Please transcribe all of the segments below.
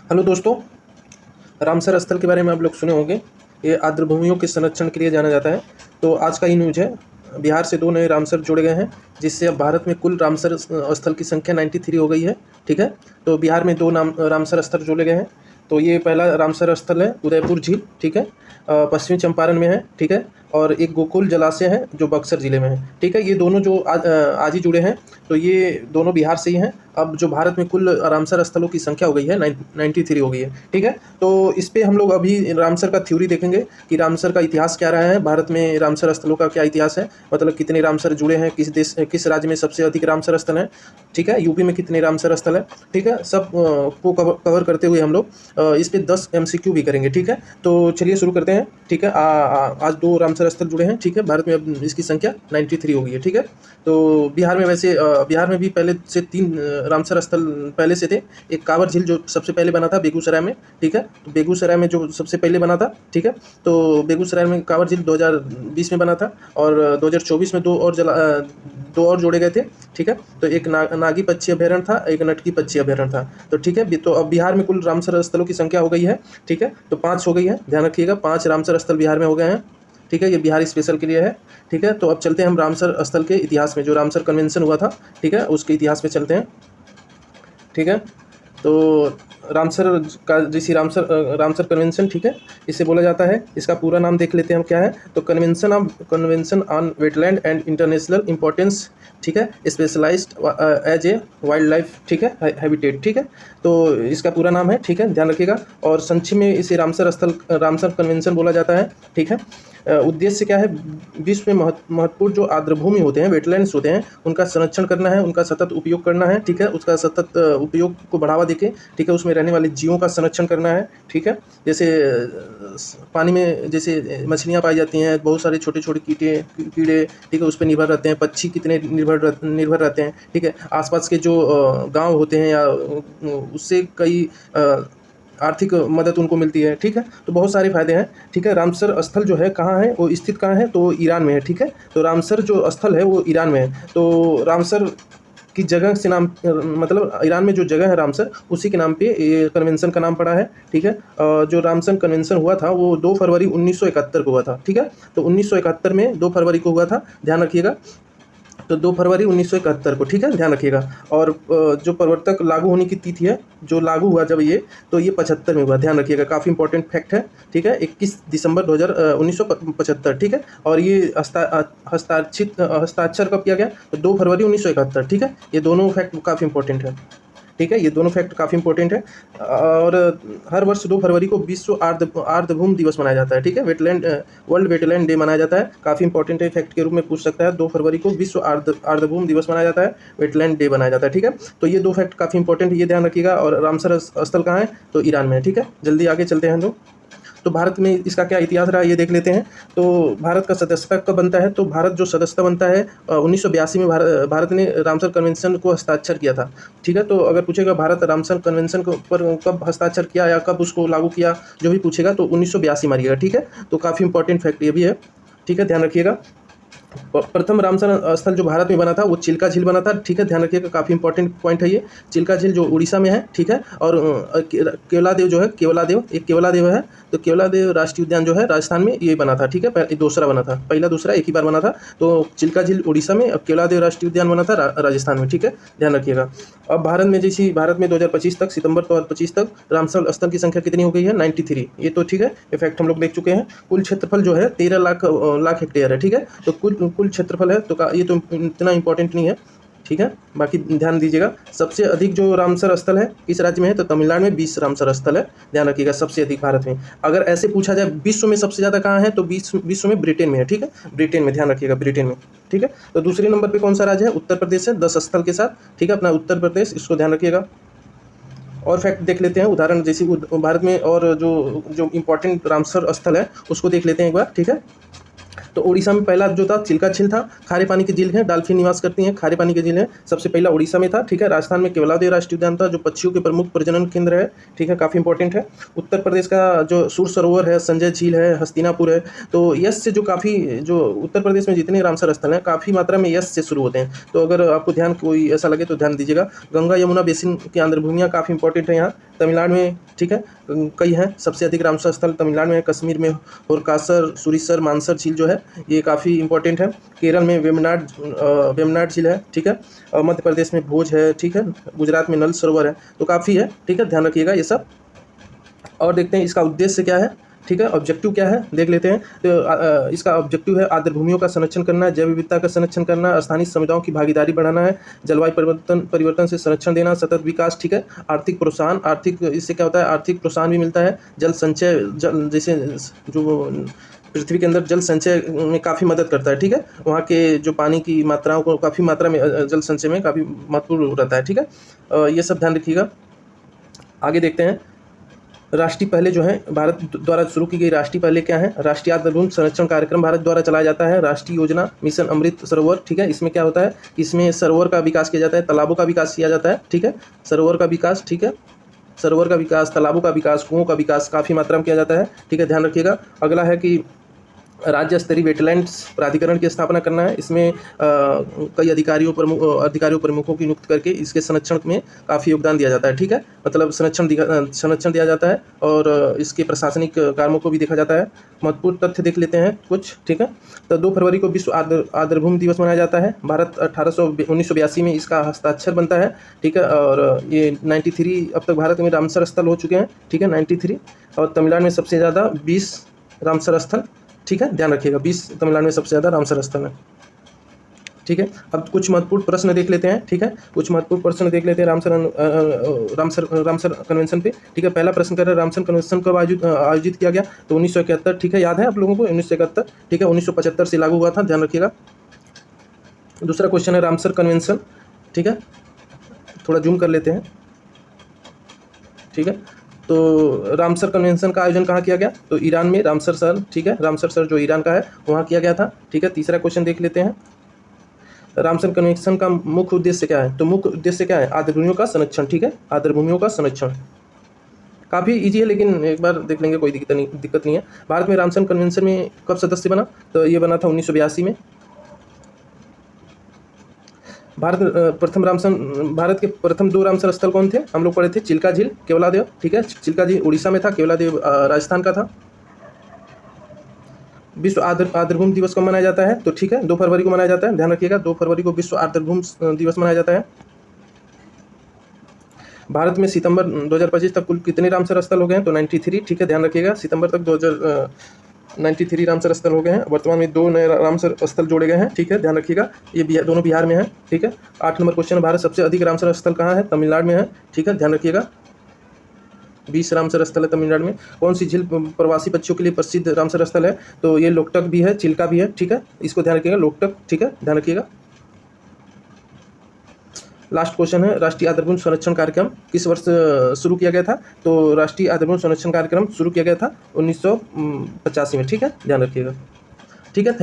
Hello दोस्तों, Ramsar स्थल के बारे में आप लोग सुने होंगे। ये आर्द्र भूमियों के संरक्षण के लिए जाना जाता है। तो आज का ही न्यूज है, बिहार से 2 नए रामसर जोड़े गए हैं, जिससे अब भारत में कुल रामसर स्थल की संख्या 93 हो गई है। ठीक है, तो बिहार में 2 रामसर स्थल जोड़े गए हैं। तो ये पहला रामसर स्थल है उदयपुर झील, ठीक है, पश्चिमी चंपारण में है, ठीक है। और एक गोकुल जलाशय है जो बक्सर ज़िले में है, ठीक है। ये दोनों जो आज ही जुड़े हैं, तो ये दोनों बिहार से ही हैं। अब जो भारत में कुल रामसर स्थलों की संख्या हो गई है 93 हो गई है, ठीक है। तो इस पे हम लोग अभी रामसर का थ्योरी देखेंगे कि रामसर का इतिहास क्या रहा है, भारत में रामसर स्थलों का क्या इतिहास है, मतलब कितने रामसर जुड़े हैं, किस राज्य में सबसे अधिक रामसर स्थल है, ठीक है, यूपी में कितने रामसर स्थल है, ठीक है। सब को कवर करते हुए हम लोग इस पे 10 MCQ भी करेंगे, ठीक है। तो चलिए शुरू करते हैं, ठीक है। आज 2 रामसर स्थल जुड़े हैं, ठीक है। भारत में अब इसकी संख्या 93 हो गई है, ठीक है। तो बिहार में वैसे बिहार में भी पहले से 3 रामसर स्थल पहले से थे। एक कांवर झील जो सबसे पहले बना था बेगूसराय में, ठीक है। तो बेगूसराय में जो सबसे पहले बना था, ठीक है। तो बेगूसराय में कांवर झील 2020 में बना था, और 2024 में 2 और जोड़े गए थे, ठीक है। तो एक नागी पक्षी अभयारण्य था, एक नटकी पक्षी अभयारण्य था। तो ठीक है, तो अब बिहार में कुल रामसर स्थलों की संख्या हो गई है, ठीक है। तो 5 हो गई है, ध्यान रखिएगा, 5 रामसर स्थल बिहार में हो गए हैं, ठीक है। ये बिहार स्पेशल के लिए है, ठीक है। तो अब चलते हैं हम रामसर स्थल के इतिहास में, जो रामसर कन्वेंशन हुआ था, ठीक है, उसके इतिहास में चलते हैं, ठीक है। तो रामसर का जैसे रामसर कन्वेंशन, ठीक है, इसे बोला जाता है। इसका पूरा नाम देख लेते हैं हम क्या है। तो convention on wetland and international importance, ठीक है, specialised as a wild life, ठीक है, हैबिटेट, ठीक है। तो इसका पूरा नाम है, ठीक है, ध्यान रखिएगा। और संक्षिप्त में इसे रामसर कन्वेंशन बोला जाता है, ठीक है। उद्देश्य क्या है, विश्व में महत्वपूर्ण जो आर्द्रभूमि होते हैं, वेटलैंड्स होते हैं, उनका संरक्षण करना है, उनका सतत उपयोग करना है, ठीक है, उसका सतत उपयोग को बढ़ावा देके, ठीक है, उसमें रहने वाले जीवों का संरक्षण करना है, ठीक है। जैसे पानी में जैसे मछलियाँ पाई जाती हैं, बहुत सारे छोटे छोटे कीड़े, ठीक है, उस पर निर्भर रहते हैं। पक्षी कितने निर्भर रहते हैं, ठीक है। आसपास के जो गांव होते हैं या उससे कई आर्थिक मदद उनको मिलती है, ठीक है। तो बहुत सारे फायदे हैं, ठीक है। रामसर स्थल जो है कहाँ है, वो स्थित कहाँ है, तो ईरान में है, ठीक है। तो रामसर जो स्थल है वो ईरान में है। तो रामसर की जगह से नाम, मतलब ईरान में जो जगह है रामसर, उसी के नाम पे ये कन्वेंशन का नाम पड़ा है, ठीक है। जो रामसर कन्वेंशन हुआ था वो 2 फरवरी 1971 को हुआ था, ठीक है। तो 1971 में 2 फरवरी को हुआ था, ध्यान रखिएगा। तो 2 फरवरी 1971 को, ठीक है, ध्यान रखिएगा। और जो प्रवर्तक लागू होने की तिथि है, जो लागू हुआ जब ये, तो ये 75 में हुआ, ध्यान रखिएगा, काफ़ी इंपॉर्टेंट फैक्ट है, ठीक है। 21 दिसंबर 1975, ठीक है। और ये हस्ताक्षर कब किया गया, तो 2 फरवरी 1971, ठीक है। ये दोनों फैक्ट काफ़ी इंपॉर्टेंट है, ठीक है, ये दोनों फैक्ट काफ़ी इंपॉर्टेंट है। और हर वर्ष 2 फरवरी को विश्व आर्द्रभूमि दिवस मनाया जाता है, ठीक है। वर्ल्ड वेटलैंड डे मनाया जाता है, काफ़ी इंपॉर्टेंट है, फैक्ट के रूप में पूछ सकता है। 2 फरवरी को विश्व आर्द्रभूमि दिवस मनाया जाता है, वेटलैंड डे मनाया जाता है, ठीक है। तो ये 2 फैक्ट काफ़ी इंपॉर्टेंट है, ये ध्यान रखिएगा। और रामसर स्थल कहाँ है, तो ईरान में है, ठीक है। जल्दी आगे चलते हैं हम लोग। तो भारत में इसका क्या इतिहास रहा, ये देख लेते हैं। तो भारत का सदस्यता कब बनता है, तो भारत जो सदस्यता बनता है 1982 में भारत ने रामसर कन्वेंशन को हस्ताक्षर किया था, ठीक है। तो अगर पूछेगा भारत रामसर कन्वेंशन को पर कब हस्ताक्षर किया या कब उसको लागू किया, जो भी पूछेगा तो 1982 मारिएगा, ठीक है। तो काफ़ी इंपॉर्टेंट फैक्ट ये भी है, ठीक है, ध्यान रखिएगा। प्रथम रामसर स्थल जो भारत में बना था वो चिल्का झील बना था, ठीक है, ध्यान रखिएगा, काफ़ी इंपॉर्टेंट पॉइंट है ये। चिल्का झील जो उड़ीसा में है, ठीक है। और केवलादेव जो है, केवलादेव है, तो केवलादेव राष्ट्रीय उद्यान जो है राजस्थान में ये बना था, ठीक है। दूसरा बना था, पहला दूसरा एक ही बार बना था। तो चिल्का झील उड़ीसा में, अब केवलादेव राष्ट्रीय उद्यान बना था राजस्थान में, ठीक है, ध्यान रखिएगा। अब भारत में 2025 तक, सितंबर 2025 तक रामसर स्थल की संख्या कितनी हो गई है, 93। ये तो ठीक है, ये फैक्ट हम लोग देख चुके हैं। कुल क्षेत्रफल जो है 13 लाख हेक्टेयर है, ठीक है। तो कुल क्षेत्रफल है, तो ये तो इतना इंपॉर्टेंट नहीं है, ठीक है। बाकी ध्यान दीजिएगा, सबसे अधिक जो रामसर स्थल है किस राज्य में है, तो तमिलनाडु में 20 रामसर स्थल है, ध्यान रखिएगा, सबसे अधिक भारत में। अगर ऐसे पूछा जाए विश्व में सबसे ज़्यादा कहाँ है, तो विश्व में ब्रिटेन में है, ठीक है, ब्रिटेन में, ध्यान रखिएगा, ब्रिटेन में, ठीक है। तो दूसरे नंबर पर कौन सा राज्य है, उत्तर प्रदेश है 10 स्थल के साथ, ठीक है, अपना उत्तर प्रदेश, इसको ध्यान रखिएगा। और फैक्ट देख लेते हैं, उदाहरण जैसे भारत में और जो इम्पोर्टेंट रामसर स्थल है उसको देख लेते हैं एक बार, ठीक है। तो उड़ीसा में पहला जो था चिल्का झील था। खारे पानी की झील है, डॉल्फिन निवास करती हैं, खारे पानी की झील है, सबसे पहला उड़ीसा में था। ठीक है। राजस्थान में केवलादेव राष्ट्रीय उद्यान था जो पक्षियों के प्रमुख प्रजनन केंद्र है। ठीक है, काफ़ी इंपॉर्टेंट है। उत्तर प्रदेश का जो सूर सरोवर है, संजय झील है, हस्तिनापुर है। तो यस से जो काफ़ी जो उत्तर प्रदेश में जितने रामसर स्थल हैं काफ़ी मात्रा में यस से शुरू होते हैं। तो अगर आपको ध्यान कोई ऐसा लगे तो ध्यान दीजिएगा। गंगा यमुना बेसिन की आंध्र भूमियाँ काफ़ी इंपॉर्टेंट है यहाँ। तमिलनाडु में ठीक है कई हैं, सबसे अधिक रामसर स्थल तमिलनाडु में, कश्मीर में होरकासर, सुरीसर, मानसर झील जो है ये काफ़ी इंपॉर्टेंट है। केरल में वेमनाड झील है। ठीक है। और मध्य प्रदेश में भोज है। ठीक है। गुजरात में नल सरोवर है। तो काफ़ी है। ठीक है, ध्यान रखिएगा ये सब। और देखते हैं इसका उद्देश्य क्या है। ठीक है, ऑब्जेक्टिव क्या है देख लेते हैं। तो इसका ऑब्जेक्टिव है आर्द्र भूमियों का संरक्षण करना, जैव विविधता का संरक्षण करना, स्थानीय समुदायों की भागीदारी बढ़ाना है, जलवायु परिवर्तन से संरक्षण देना, सतत विकास। ठीक है, आर्थिक प्रोत्साहन, इससे क्या होता है, आर्थिक प्रोत्साहन भी मिलता है। जल संचय, जैसे जो पृथ्वी के अंदर जल संचय में काफ़ी मदद करता है। ठीक है, वहाँ के जो पानी की मात्राओं को काफ़ी मात्रा में जल संचय में काफ़ी महत्वपूर्ण रहता है। ठीक है, ये सब ध्यान रखिएगा। आगे देखते हैं राष्ट्रीय पहले जो है भारत द्वारा शुरू की गई राष्ट्रीय पहले क्या है। राष्ट्रीय आर्द्र भूमि संरक्षण कार्यक्रम भारत द्वारा चलाया जाता है। राष्ट्रीय योजना मिशन अमृत सरोवर। ठीक है, इसमें क्या होता है, इसमें सरोवर का विकास किया जाता है, तालाबों का विकास किया जाता है। ठीक है, सरोवर का विकास। ठीक है, सरोवर का विकास, तालाबों का विकास, कुओं का विकास काफ़ी मात्रा में किया जाता है। ठीक है, ध्यान रखिएगा। अगला है कि राज्य स्तरीय वेटलैंड्स प्राधिकरण की स्थापना करना है। इसमें कई अधिकारियों प्रमुखों की नियुक्त करके इसके संरक्षण में काफ़ी योगदान दिया जाता है। ठीक है, मतलब संरक्षण दिया जाता है और इसके प्रशासनिक कार्यों को भी देखा जाता है। महत्वपूर्ण तथ्य देख लेते हैं कुछ। ठीक है, तो 2 फरवरी को विश्व आर्द्र भूमि दिवस मनाया जाता है। भारत 1982 में इसका हस्ताक्षर बनता है। ठीक है, और ये 93 अब तक भारत में रामसर स्थल हो चुके हैं। ठीक है, 93। और तमिलनाडु में सबसे ज़्यादा 20 रामसर स्थल। ठीक है, ध्यान रखिएगा, 20 तमिलनाडु में सबसे ज़्यादा रामसर स्थल है। ठीक है, अब कुछ महत्वपूर्ण प्रश्न देख लेते हैं। ठीक है, कुछ महत्वपूर्ण प्रश्न देख लेते हैं रामसर कन्वेंशन पे। ठीक है, पहला प्रश्न कर रहा है रामसर कन्वेंशन कब आयोजित किया गया, तो 1971। ठीक है, याद है आप लोगों को 1971। ठीक है, 1975 से लागू हुआ था, ध्यान रखिएगा। दूसरा क्वेश्चन है रामसर कन्वेंशन। ठीक है, थोड़ा जूम कर लेते हैं। ठीक है, तो रामसर कन्वेंशन का आयोजन कहाँ किया गया, तो ईरान में रामसर शहर। ठीक है, रामसर शहर जो ईरान का है वहाँ किया गया था। ठीक है, तीसरा क्वेश्चन देख लेते हैं रामसर कन्वेंशन का मुख्य उद्देश्य क्या है, तो मुख्य उद्देश्य क्या है, आर्द्र भूमियों का संरक्षण। ठीक है, आर्द्र भूमियों का संरक्षण काफ़ी इजी है, लेकिन एक बार देख लेंगे, कोई दिक्कत नहीं है। भारत में रामसर कन्वेंशन में कब सदस्य बना, तो ये बना था 1982 में। भारत के प्रथम 2 रामसर स्थल कौन थे, हम लोग पढ़े थे चिल्का झील, केवलादेव। ठीक है, चिल्का झील उड़ीसा में था, केवलादेव राजस्थान का था। विश्व आर्द्र भूमि दिवस कब मनाया जाता है, तो ठीक है 2 फरवरी को मनाया जाता है, ध्यान रखिएगा। 2 फरवरी को विश्व आर्द्र भूमि दिवस मनाया जाता है। भारत में सितंबर 2025 तक कुल कितने रामसर स्थल हो गए हैं, तो 93। ठीक है, ध्यान रखिएगा, सितंबर तक 93 रामसर स्थल हो गए हैं। वर्तमान में 2 नए रामसर स्थल जोड़े गए हैं। ठीक है, ध्यान रखिएगा, ये दोनों बिहार में है। ठीक है, 8 नंबर क्वेश्चन, भारत सबसे अधिक रामसर स्थल कहाँ है, तमिलनाडु में है। ठीक है, ध्यान रखिएगा, 20 रामसर स्थल है तमिलनाडु में। कौन सी झील प्रवासी पक्षियों के लिए प्रसिद्ध रामसर स्थल है, तो ये लोकटक भी है, चिल्का भी है। ठीक है, इसको ध्यान रखिएगा, लोकटक। ठीक है, ध्यान रखिएगा। लास्ट क्वेश्चन है राष्ट्रीय आर्द्र भूमि संरक्षण कार्यक्रम किस वर्ष शुरू किया गया था, तो राष्ट्रीय आर्द्र भूमि संरक्षण कार्यक्रम शुरू किया गया था 1985 में। ठीक है, ध्यान रखिएगा। ठीक है,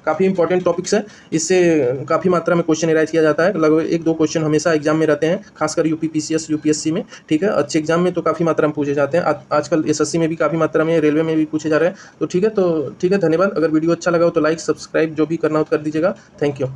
काफ़ी इंपॉर्टेंट टॉपिक्स है, इससे काफ़ी मात्रा में क्वेश्चन एराइज किया जाता है। लगभग 1-2 क्वेश्चन हमेशा एग्जाम में रहते हैं, खासकर यूपी PCS UPSC में। ठीक है, अच्छे एग्जाम में तो काफ़ी मात्रा में पूछे जाते हैं। आजकल SSC में भी काफ़ी मात्रा में, रेलवे में भी पूछे जा रहे हैं। तो ठीक है, धन्यवाद। अगर वीडियो अच्छा लगा हो तो लाइक, सब्सक्राइब जो भी करना हो कर दीजिएगा। Thank you.